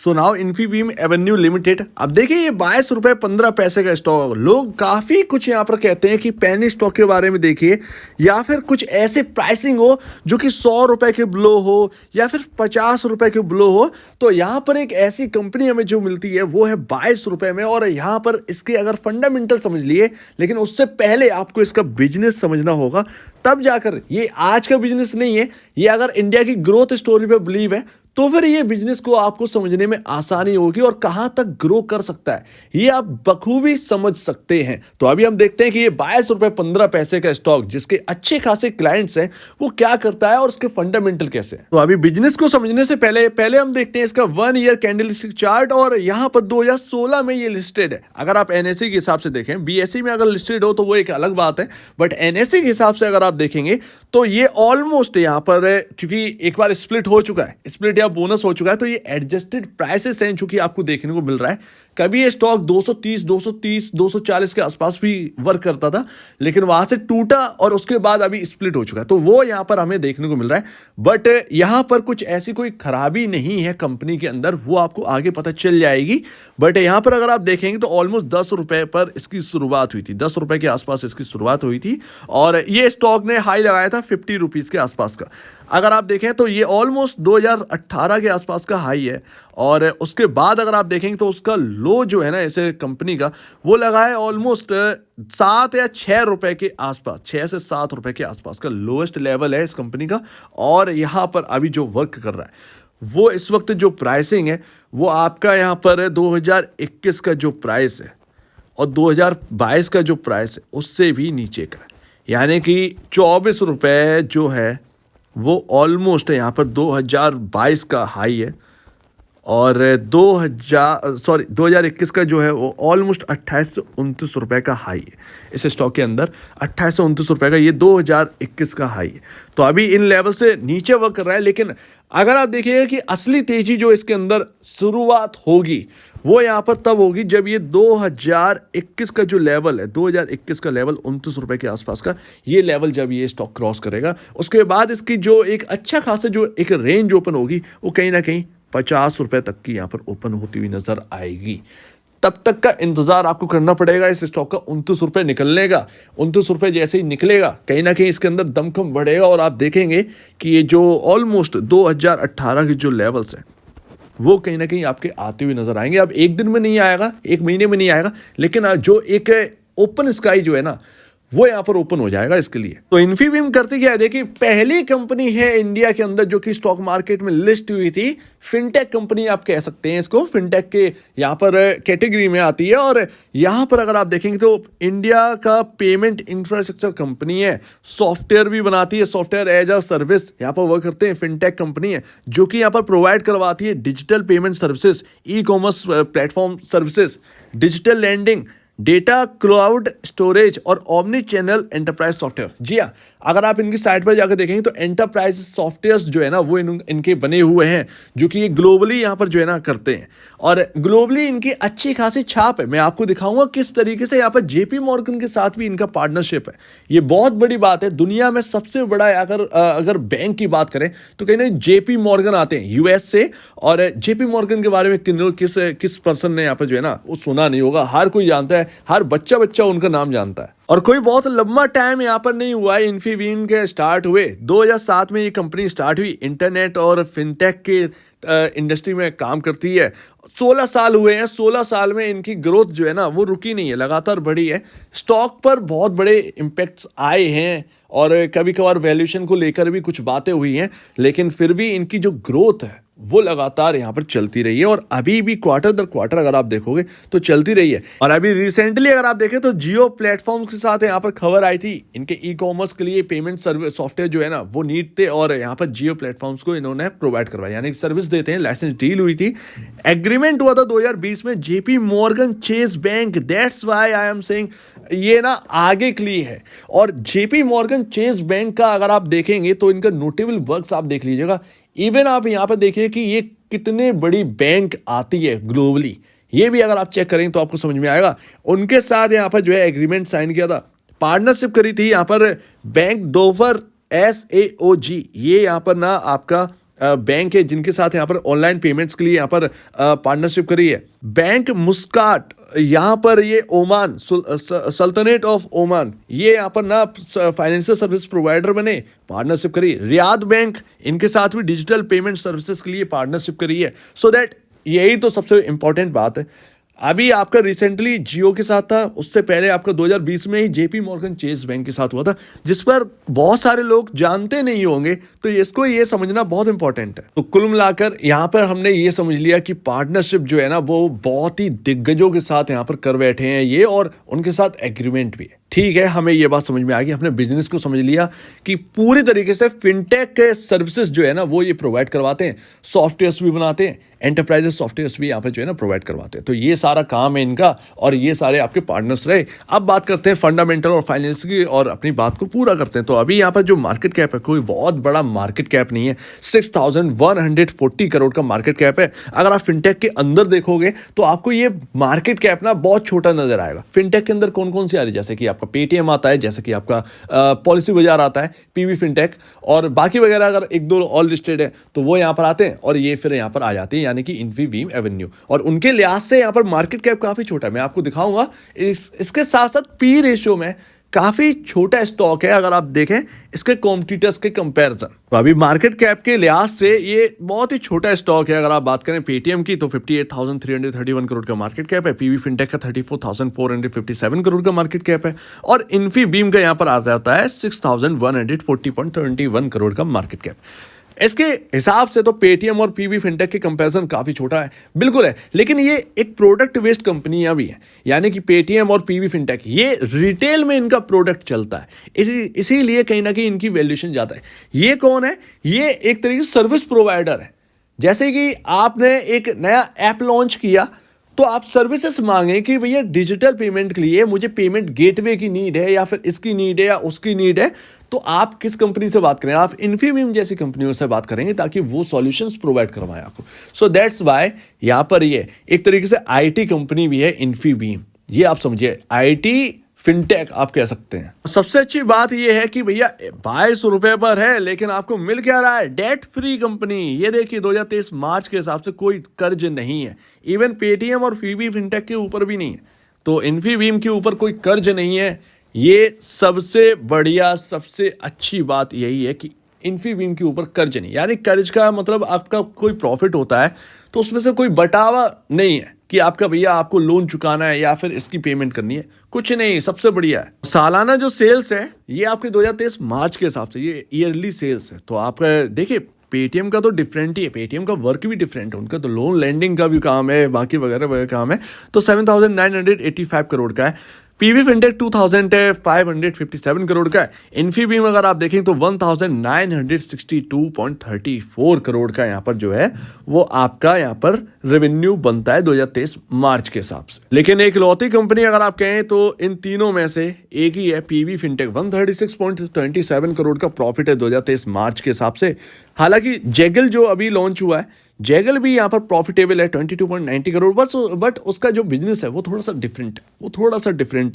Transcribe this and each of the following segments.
So now Infibeam Avenue limited. अब देखिए ये 22 रुपये 15 पैसे का स्टॉक। लोग काफ़ी कुछ यहाँ पर कहते हैं कि पेनी स्टॉक के बारे में देखिए, या फिर कुछ ऐसे प्राइसिंग हो जो कि 100 रुपये के बिलो हो या फिर 50 रुपये के बिलो हो। तो यहाँ पर एक ऐसी कंपनी हमें जो मिलती है वो है 22 रुपये में। और यहाँ पर इसके अगर फंडामेंटल समझ लिए, लेकिन उससे पहले आपको इसका बिजनेस समझना होगा, तब जाकर ये आज का बिजनेस नहीं है। ये अगर इंडिया की ग्रोथ स्टोरी पे बिलीव है तो फिर ये बिजनेस को आपको समझने में आसानी होगी और कहां तक ग्रो कर सकता है ये आप बखूबी समझ सकते हैं। तो अभी हम देखते हैं कि ये 22 रुपये 15 पैसे का स्टॉक जिसके अच्छे खासे क्लाइंट्स हैं वो क्या करता है और उसके फंडामेंटल कैसे हैं। तो अभी बिजनेस को समझने से पहले हम देखते हैं इसका 1 ईयर कैंडलस्टिक चार्ट। और यहां पर 2016 में ये लिस्टेड है। अगर आप एनएसई के हिसाब से देखें, बीएसई में अगर लिस्टेड हो तो वो एक अलग बात है, बट एनएसई के हिसाब से अगर आप देखेंगे तो ये ऑलमोस्ट यहां पर, क्योंकि एक बार स्प्लिट हो चुका है, स्प्लिट बोनस हो चुका है, तो ये एडजस्टेड प्राइसेस हैं जो कि आपको देखने को मिल रहा है। कभी ये स्टॉक 230, 240 के आसपास भी वर्क करता था, लेकिन वहां से टूटा और उसके बाद अभी स्प्लिट हो चुका है, तो वो यहां पर हमें देखने को मिल रहा है। बट यहां पर कुछ ऐसी कोई खराबी नहीं है कंपनी के अंदर, वो आपको आगे पता चल जाएगी। बट यहां पर अगर आप देखेंगे तो ऑलमोस्ट 10 रुपए पर इसकी शुरुआत हुई थी, 10 रुपए के आसपास इसकी शुरुआत हुई थी और ये स्टॉक ने हाई लगाया था 50 रुपीज के आसपास का। अगर आप देखें तो ये ऑलमोस्ट 2018 के आसपास का हाई है। और उसके बाद अगर आप देखेंगे तो उसका लो जो है ना ऐसे कंपनी का, वो लगा है ऑलमोस्ट 7 या 6 रुपए के आसपास, 6 से 7 रुपए के आसपास का लोएस्ट लेवल है इस कंपनी का। और यहाँ पर अभी जो वर्क कर रहा है वो इस वक्त जो प्राइसिंग है वो आपका यहाँ पर 2021 का जो प्राइस है और 2022 का जो प्राइस है उससे भी नीचे का है। यानी कि 24 रुपये जो है वो ऑलमोस्ट यहाँ पर 2022 का हाई है और 2021 का जो है वो ऑलमोस्ट 28 से 29 रुपये का हाई है। इस स्टॉक के अंदर 28 से 29 रुपये का ये 2021 का हाई है। तो अभी इन लेवल से नीचे वर्क कर रहा है, लेकिन अगर आप देखिएगा कि असली तेजी जो इसके अंदर शुरुआत होगी वो यहाँ पर तब होगी जब ये 2021 का जो लेवल है, 2021 का लेवल 29 रुपये के आसपास का, ये लेवल जब ये स्टॉक क्रॉस करेगा, उसके बाद इसकी जो एक अच्छा खासा जो एक रेंज ओपन होगी वो कहीं ना कहीं 50 रुपये तक की यहाँ पर ओपन होती हुई नजर आएगी। तब तक का इंतजार आपको करना पड़ेगा इस स्टॉक का 29 रुपये निकलने का। 29 रुपये जैसे ही निकलेगा कहीं ना कहीं इसके अंदर दमखम बढ़ेगा और आप देखेंगे कि ये जो ऑलमोस्ट 2018 के जो लेवल्स हैं वो कहीं ना कहीं आपके आते हुए नजर आएंगे। अब एक दिन में नहीं आएगा, एक महीने में नहीं आएगा, लेकिन जो एक ओपन स्काई जो है ना वो यहाँ पर ओपन हो जाएगा इसके लिए। तो इन्फीबीम करती क्या है, देखिए पहली कंपनी है इंडिया के अंदर जो कि स्टॉक मार्केट में लिस्ट हुई थी। फिनटेक कंपनी आप कह सकते हैं इसको, फिनटेक के यहाँ पर कैटेगरी में आती है। और यहाँ पर अगर आप देखेंगे तो इंडिया का पेमेंट इंफ्रास्ट्रक्चर कंपनी है, सॉफ्टवेयर भी बनाती है, सॉफ्टवेयर एज अ सर्विस यहाँ पर वर्क करते हैं। फिनटेक कंपनी है जो कि यहाँ पर प्रोवाइड करवाती है digital payment services, e commerce platform services, digital lending, data cloud storage और ओमनी चैनल एंटरप्राइज सॉफ्टवेयर। जी हाँ, अगर आप इनकी साइट पर जाकर देखेंगे तो एंटरप्राइज सॉफ्टवेयर जो है ना वो इनके बने हुए हैं, जो कि ये ग्लोबली यहाँ पर जो है ना करते हैं और ग्लोबली इनकी अच्छी खासी छाप है। मैं आपको दिखाऊंगा किस तरीके से यहाँ पर जेपी मॉर्गन के साथ भी इनका पार्टनरशिप है। ये बहुत बड़ी बात है। दुनिया में सबसे बड़ा अगर बैंक की बात करें तो कहीं ना जेपी मॉर्गन आते हैं यूएस से। और जेपी मॉर्गन के बारे में किस पर्सन ने यहाँ पर जो है ना वो सुना नहीं होगा, हर कोई जानता है, हर बच्चा उनका नाम जानता है। और कोई बहुत लंबा टाइम यहाँ पर नहीं हुआ है इन्फीबीम के स्टार्ट हुए। 2007 में ये कंपनी स्टार्ट हुई, इंटरनेट और फिनटेक के इंडस्ट्री में काम करती है। 16 साल हुए हैं, 16 साल में इनकी ग्रोथ जो है ना वो रुकी नहीं है, लगातार बढ़ी है। स्टॉक पर बहुत बड़े इम्पैक्ट्स आए हैं और कभी कभार वैल्यूएशन को लेकर भी कुछ बातें हुई हैं, लेकिन फिर भी इनकी जो ग्रोथ है वो लगातार यहाँ पर चलती रही है और अभी भी क्वार्टर दर क्वार्टर अगर आप देखोगे तो चलती रही है। और अभी रिसेंटली अगर आप देखें तो जियो प्लेटफॉर्म्स के साथ यहाँ पर खबर आई थी, इनके ई कॉमर्स के लिए पेमेंट सर्विस सॉफ्टवेयर जो है ना वो नीड थे और यहाँ पर जियो प्लेटफॉर्म्स को इन्होंने प्रोवाइड करवाया, यानी सर्विस देते हैं। लाइसेंस डील हुई थी, एग्रीमेंट हुआ था 2020 में JP Morgan Chase bank. That's why I am saying ये ना आगे के लिए है। और जेपी मॉर्गन चेस बैंक का अगर आप देखेंगे तो इनका नोटेबल वर्क्स आप देख लीजिएगा। इवन आप यहाँ पर देखिए कि ये कितने बड़ी बैंक आती है ग्लोबली, ये भी अगर आप चेक करें तो आपको समझ में आएगा। उनके साथ यहाँ पर जो है एग्रीमेंट साइन किया था, पार्टनरशिप करी थी यहाँ पर बैंक डोवर SAOG, ये यहाँ पर ना आपका बैंक है जिनके साथ यहाँ पर ऑनलाइन पेमेंट्स के लिए यहाँ पर पार्टनरशिप करी है। बैंक मुस्काट, यहाँ पर ये ओमान सल्तनत ऑफ ओमान, ये यहाँ पर ना फाइनेंशियल सर्विस प्रोवाइडर बने, पार्टनरशिप करी। रियाद बैंक, इनके साथ भी डिजिटल पेमेंट सर्विसेज के लिए पार्टनरशिप करी है। सो दैट यही तो सबसे इंपॉर्टेंट बात है। अभी आपका रिसेंटली जियो के साथ था, उससे पहले आपका 2020 में ही जेपी मॉर्गन चेस बैंक के साथ हुआ था, जिस पर बहुत सारे लोग जानते नहीं होंगे, तो इसको ये समझना बहुत इंपॉर्टेंट है। तो कुल मिलाकर यहाँ पर हमने ये समझ लिया कि पार्टनरशिप जो है ना वो बहुत ही दिग्गजों के साथ यहाँ पर कर बैठे हैं ये, और उनके साथ एग्रीमेंट भी है। ठीक है, हमें ये बात समझ में आ गई, हमने बिजनेस को समझ लिया कि पूरी तरीके से फिनटेक के सर्विसेज जो है ना वो ये प्रोवाइड करवाते हैं, सॉफ्टवेयर्स भी बनाते हैं, एंटरप्राइजेस सॉफ्टवेयर्स भी यहाँ पर जो है ना प्रोवाइड करवाते हैं। तो ये सारा काम है इनका, और ये सारे आपके पार्टनर्स रहे। अब बात करते हैं फंडामेंटल और फाइनेंस की, और अपनी बात को पूरा करते हैं। तो अभी यहाँ पर जो मार्केट कैप है, कोई बहुत बड़ा मार्केट कैप नहीं है, 6140 करोड़ का मार्केट कैप है। अगर आप फिनटेक के अंदर देखोगे तो आपको ये मार्केट कैप ना बहुत छोटा नजर आएगा। फिनटेक के अंदर कौन कौन सी आ रही है, जैसे कि आपका पेटीएम आता है, जैसे कि आपका पॉलिसी बाजार आता है, पीवी फिनटेक, और बाकी वगैरह अगर एक दो ऑल लिस्टेड है तो वो यहाँ पर आते हैं, और ये फिर यहाँ पर आ जाते हैं, यानी कि इन्फीबीम एवेन्यू। और उनके लिहाज से यहाँ पर मार्केट कैप काफी छोटा है, मैं आपको दिखाऊंगा। इसके साथ साथ पी रेशियो में काफी छोटा स्टॉक है अगर आप देखें इसके कॉम्पिटिटर्स के कंपैरिजन। तो अभी मार्केट कैप के लिहाज से ये बहुत ही छोटा स्टॉक है। अगर आप बात करें पेटीएम की तो 58,331 करोड़ का मार्केट कैप है, पीवी फिनटेक का 34,457 करोड़ का मार्केट कैप है, और इन्फीबीम का यहाँ पर आ जाता है 6,140.21 करोड़ का मार्केट कैप। इसके हिसाब से तो पेटीएम और पीवी फिनटेक के कंपैरिजन काफी छोटा है, बिल्कुल है, लेकिन ये एक प्रोडक्ट बेस्ड कंपनियां भी हैं, यानी कि पेटीएम और पीवी फिनटेक ये रिटेल में इनका प्रोडक्ट चलता है, इसीलिए कहीं ना कहीं इनकी वैल्यूएशन ज्यादा है। ये कौन है? ये एक तरीके से सर्विस प्रोवाइडर है। जैसे कि आपने एक नया ऐप लॉन्च किया तो आप सर्विसेज मांगे कि भैया डिजिटल पेमेंट के लिए मुझे पेमेंट गेटवे की नीड है, या फिर इसकी नीड है, या उसकी नीड है, तो आप किस कंपनी से बात करें? आप इन्फीबीम जैसी कंपनियों से बात करेंगे ताकि वो सॉल्यूशंस प्रोवाइड करवाएं आपको। सो दैट्स व्हाई यहां पर ये एक तरीके से आईटी कंपनी भी है इन्फीबीम, ये आप समझिए, आईटी फिनटेक आप कह सकते हैं। सबसे अच्छी बात यह है कि भैया 22 रुपए पर है, लेकिन आपको मिल क्या रहा है? Debt free company. ये देखिए 2023 मार्च के हिसाब से कोई कर्ज नहीं है, इवन पेटीएम और पीवी फिनटेक के ऊपर भी नहीं है, तो इन्फीबीम के ऊपर कोई कर्ज नहीं है। ये सबसे बढ़िया, सबसे अच्छी बात यही है कि इन्फीबीम के ऊपर कर्ज नहीं, यानी कर्ज का मतलब आपका कोई प्रॉफिट होता है तो उसमें से कोई बटावा नहीं है कि आपका भैया आपको लोन चुकाना है या फिर इसकी पेमेंट करनी है, कुछ नहीं, सबसे बढ़िया है। सालाना जो सेल्स है ये आपके 2023 मार्च के हिसाब से ये ईयरली सेल्स है। तो आप देखिए पेटीएम का तो डिफरेंट ही है, पेटीएम का वर्क भी डिफरेंट है, उनका तो लोन लैंडिंग का भी काम है, बाकी वगैरह वगैरह काम है। तो 7,985 करोड़ का है। पीवी फिनटेक 2,557 करोड़ का है। इन्फीबीम अगर आप देखें तो 1,962.34 करोड़ का यहाँ पर जो है वो आपका यहाँ पर रेवेन्यू बनता है 2023 मार्च के हिसाब से। लेकिन एक लौती कंपनी अगर आप कहें तो इन तीनों में से एक ही है, पीवी फिनटेक। 136.27 करोड़ का प्रॉफिट है 2023 मार्च के हिसाब से। हालांकि जेगल जो अभी लॉन्च हुआ है, जेगल भी यहाँ पर प्रॉफिटेबल है 22.90 करोड़, बट उसका जो बिजनेस है वो थोड़ा सा डिफरेंट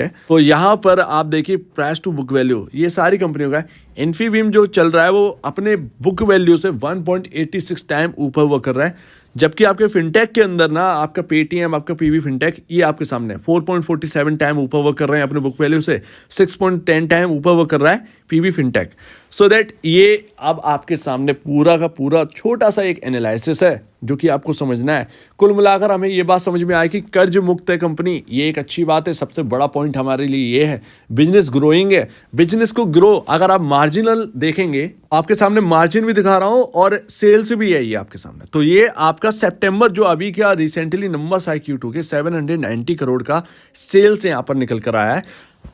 है। तो यहाँ पर आप देखिए प्राइस टू बुक वैल्यू ये सारी कंपनियों का है। इन्फीबीम जो चल रहा है वो अपने बुक वैल्यू से 1.86 टाइम ऊपर वो कर रहा है, जबकि आपके फिनटेक के अंदर ना आपका पेटीएम, आपका पीवी फिनटेक ये आपके सामने 4.47 टाइम ऊपर वर्क कर रहे हैं अपने बुक वैल्यू से, 6.10 टाइम ऊपर वर्क कर रहा है पीवी फिनटेक। सो दैट ये अब आपके सामने पूरा का पूरा छोटा सा एक एनालिसिस है जो कि आपको समझना है। कुल मिलाकर हमें ये बात समझ में आई कि कर्ज मुक्त है कंपनी, ये एक अच्छी बात है। सबसे बड़ा पॉइंट हमारे लिए ये है बिजनेस ग्रोइंग है। बिजनेस को ग्रो अगर आप मार्जिनल देखेंगे, आपके सामने मार्जिन भी दिखा रहा हूं और सेल्स भी है ये आपके सामने। तो ये आपका सितंबर जो अभी क्या रिसेंटली नंबर्स आए Q2 के 790 करोड़ का सेल्स यहाँ पर निकल कर आया है।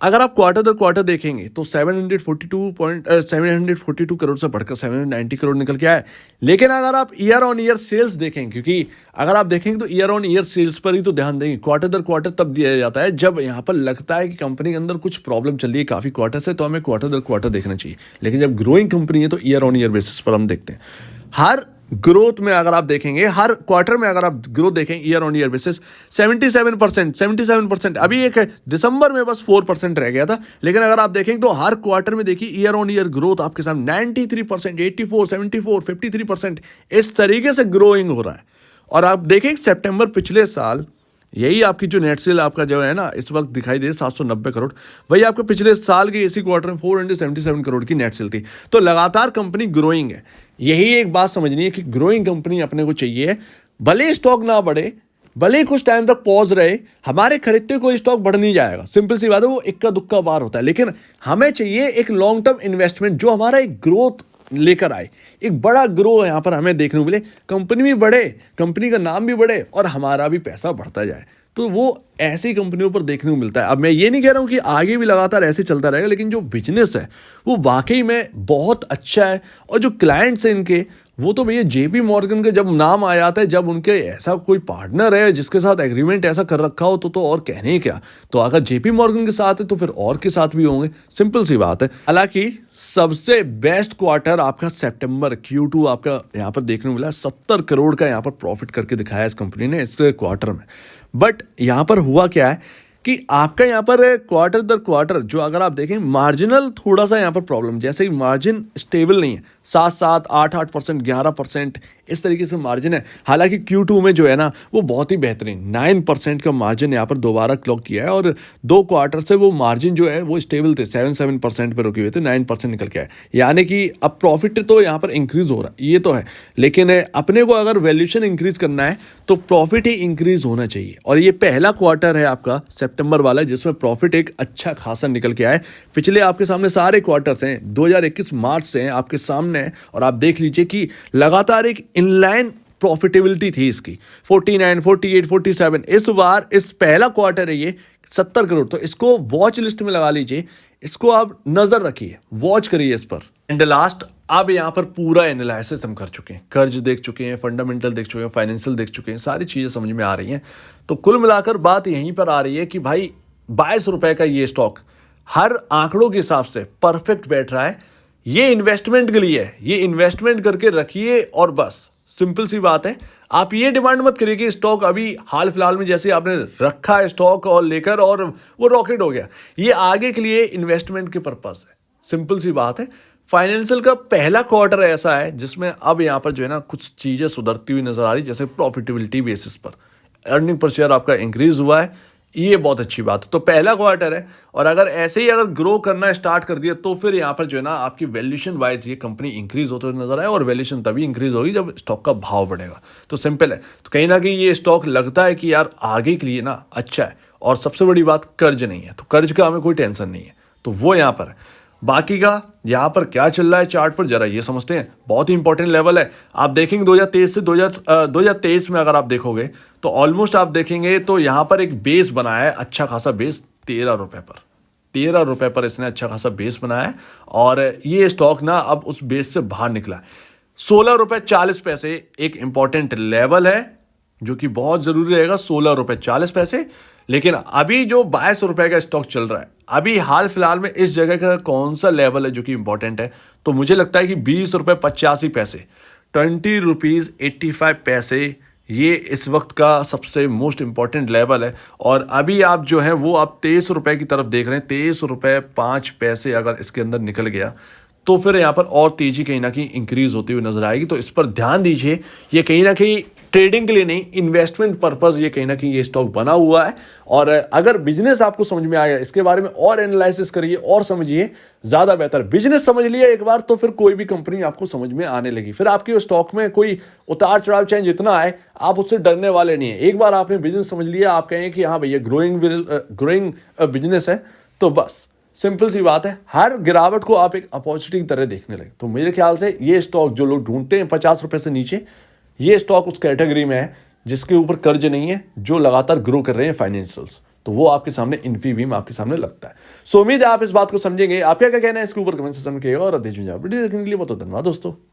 अगर आप क्वार्टर दर क्वार्टर देखेंगे तो 742 करोड़ से बढ़कर 790 करोड़ निकल के आया है। लेकिन अगर आप ईयर ऑन ईयर सेल्स देखेंगे, क्योंकि अगर आप देखेंगे तो ईयर ऑन ईयर सेल्स पर ही तो ध्यान देंगे, क्वार्टर दर क्वार्टर तब दिया जाता है जब यहाँ पर लगता है कि कंपनी के अंदर कुछ प्रॉब्लम चल रही है काफ़ी क्वार्टर से, तो हमें क्वार्टर दर क्वार्टर देखना चाहिए। लेकिन जब ग्रोइंग कंपनी है तो ईयर ऑन ईयर बेसिस पर हम देखते हैं। हर ग्रोथ में अगर आप देखेंगे, हर क्वार्टर में अगर आप ग्रोथ देखें ईयर ऑन ईयर बेसिस 77%। अभी एक दिसंबर में बस 4% रह गया था, लेकिन अगर आप देखें तो हर क्वार्टर में देखिए ईयर ऑन ईयर ग्रोथ आपके सामने 93%, 84, 74, 53% इस तरीके से ग्रोइंग हो रहा है। और आप देखें सितंबर पिछले साल, यही आपकी जो नेट सेल आपका जो है ना इस वक्त दिखाई दे 790 करोड़, वही आपके पिछले साल के इसी क्वार्टर में 477 करोड़ की नेट सेल थी। तो लगातार कंपनी ग्रोइंग है। यही एक बात समझनी है कि ग्रोइंग कंपनी अपने को चाहिए, भले स्टॉक ना बढ़े, भले कुछ टाइम तक पॉज रहे, हमारे खरीदते कोई स्टॉक बढ़ नहीं जाएगा, सिंपल सी बात है, वो इक्का दुक्का बार होता है। लेकिन हमें चाहिए एक लॉन्ग टर्म इन्वेस्टमेंट जो हमारा एक ग्रोथ लेकर आए, एक बड़ा ग्रो यहाँ पर हमें देखने को मिले, कंपनी भी बढ़े, कंपनी का नाम भी बढ़े और हमारा भी पैसा बढ़ता जाए। तो वो ऐसी कंपनियों पर देखने को मिलता है। अब मैं ये नहीं कह रहा हूँ कि आगे भी लगातार ऐसे चलता रहेगा, लेकिन जो बिजनेस है वो वाकई में बहुत अच्छा है। और जो क्लाइंट्स हैं इनके, वो तो भैया जेपी मॉर्गन का जब नाम आ जाता है, जब उनके ऐसा कोई पार्टनर है जिसके साथ एग्रीमेंट ऐसा कर रखा हो, तो और कहने ही क्या। तो अगर जेपी मॉर्गन के साथ है तो फिर और के साथ भी होंगे, सिंपल सी बात है। हालांकि सबसे बेस्ट क्वार्टर आपका सितंबर Q2 आपका यहाँ पर देखने को मिला, 70 करोड़ का यहाँ पर प्रॉफिट करके दिखाया इस कंपनी ने इस क्वार्टर में। बट यहाँ पर हुआ क्या है कि आपका यहाँ पर क्वार्टर दर क्वार्टर जो अगर आप देखें मार्जिनल थोड़ा सा यहाँ पर प्रॉब्लम, जैसे ही मार्जिन स्टेबल नहीं है, 7-7, 8-8%, 11% इस तरीके से मार्जिन है। हालांकि Q2 में जो है ना वो बहुत ही बेहतरीन 9% का मार्जिन यहाँ पर दोबारा क्लॉक किया है, और 2 क्वार्टर से वो मार्जिन जो है वो स्टेबल थे, 7% पर रुके हुए थे, 9% निकल के आए। यानी कि अब प्रॉफिट तो यहाँ पर इंक्रीज हो रहा है, ये तो है, लेकिन अपने को अगर वैल्यूएशन इंक्रीज करना है तो प्रॉफिट ही इंक्रीज होना चाहिए। और ये पहला क्वार्टर है आपका सितंबर वाला जिसमें प्रॉफिट एक अच्छा खासा निकल के आए। पिछले आपके सामने सारे क्वार्टर्स हैं 2021 मार्च से हैं आपके सामने, और आप देख लीजिए कि लगातार एक इनलाइन प्रॉफिटेबिलिटी थी इसकी, 49, 48, 47। इस बार इस पहला क्वार्टर है ये 70 करोड़, तो इसको वॉच लिस्ट में लगा लीजिए, इसको आप नजर रखिए, वॉच करिए इस पर। एंड लास्ट, अब यहाँ पर पूरा एनालिसिस हम कर चुके हैं, कर्ज देख चुके हैं, फंडामेंटल देख चुके हैं, फाइनेंशियल देख चुके हैं, सारी चीजें समझ में आ रही हैं। तो कुल मिलाकर बात यहीं पर आ रही है कि भाई 22 रुपए का ये स्टॉक हर आंकड़ों के हिसाब से परफेक्ट बैठ रहा है। ये इन्वेस्टमेंट के लिए है, ये इन्वेस्टमेंट करके रखिए और बस, सिंपल सी बात है। आप ये डिमांड मत करिए कि स्टॉक अभी हाल फिलहाल में जैसे आपने रखा है स्टॉक और लेकर और वो रॉकेट हो गया, ये आगे के लिए इन्वेस्टमेंट के पर्पस है, सिंपल सी बात है। फाइनेंशियल का पहला क्वार्टर ऐसा है जिसमें अब यहाँ पर जो है ना कुछ चीजें सुधरती हुई नजर आ रही, जैसे प्रॉफिटेबिलिटी बेसिस पर अर्निंग पर शेयर आपका इंक्रीज हुआ है, ये बहुत अच्छी बात है। तो पहला क्वार्टर है, और अगर ऐसे ही अगर ग्रो करना स्टार्ट कर दिया तो फिर यहाँ पर जो है ना आपकी वैल्यूएशन वाइज ये कंपनी इंक्रीज होते हुए नजर आए, और वैल्यूएशन तभी इंक्रीज होगी जब स्टॉक का भाव बढ़ेगा। तो सिंपल है, तो कहीं ना कहीं ये स्टॉक लगता है कि यार आगे के लिए ना अच्छा है। और सबसे बड़ी बात, कर्ज नहीं है, तो कर्ज का हमें कोई टेंशन नहीं है, तो वो यहाँ पर है। बाकी का यहाँ पर क्या चल रहा है चार्ट पर जरा ये समझते हैं, बहुत ही इंपॉर्टेंट लेवल है। आप देखेंगे 2023 से 2023 में अगर आप देखोगे तो ऑलमोस्ट आप देखेंगे तो यहाँ पर एक बेस बनाया है, अच्छा खासा बेस 13 रुपए पर, 13 रुपए पर इसने अच्छा खासा बेस बनाया है। और ये स्टॉक ना अब उस बेस से बाहर निकला है। 16 रुपए 40 पैसे एक इंपॉर्टेंट लेवल है जो कि बहुत जरूरी रहेगा, 16 रुपए 40 पैसे। लेकिन अभी जो 22 रुपए का स्टॉक चल रहा है, अभी हाल फिलहाल में इस जगह का कौन सा लेवल है जो कि इंपॉर्टेंट है, तो मुझे लगता है कि 20 रुपए 85 पैसे, 20 रुपीज 85 पैसे, ये इस वक्त का सबसे मोस्ट इंपॉर्टेंट लेवल है। और अभी आप जो है वो आप 23 रुपए की तरफ देख रहे हैं, 23 रुपए 5 पैसे अगर इसके अंदर निकल गया तो फिर यहाँ पर और तेजी कहीं ना कहीं इंक्रीज होती हुई नजर आएगी। तो इस पर ध्यान दीजिए, ये कहीं ना कहीं ट्रेडिंग के लिए नहीं, इन्वेस्टमेंट पर्पस ये कहीं ना कहीं ये स्टॉक बना हुआ है। और अगर बिजनेस आपको समझ में आया, इसके बारे में और एनालिसिस करिए और समझिए, ज्यादा बेहतर। बिजनेस समझ लिया एक बार तो फिर कोई भी कंपनी आपको समझ में आने लगी, फिर आपके स्टॉक में कोई उतार चढ़ाव चाहे जितना आए आप उससे डरने वाले नहीं है। एक बार आपने बिजनेस समझ लिया, आप कहें कि हाँ भैया ग्रोइंग बिजनेस है, तो बस सिंपल सी बात है, हर गिरावट को आप एक अपॉर्चुनिटी की तरह देखने लगे। तो मेरे ख्याल से ये स्टॉक जो लोग ढूंढते हैं 50 रुपए से नीचे, ये स्टॉक उस कैटेगरी में है जिसके ऊपर कर्ज नहीं है, जो लगातार ग्रो कर रहे हैं फाइनेंशियल्स, तो वो आपके सामने इन्फीबीम आपके सामने लगता है। सो उम्मीद है आप इस बात को समझेंगे। आप क्या कहना है इसके ऊपर कमेंट सेक्शन में कहिएगा, और वीडियो देखने के लिए बहुत धन्यवाद दोस्तों।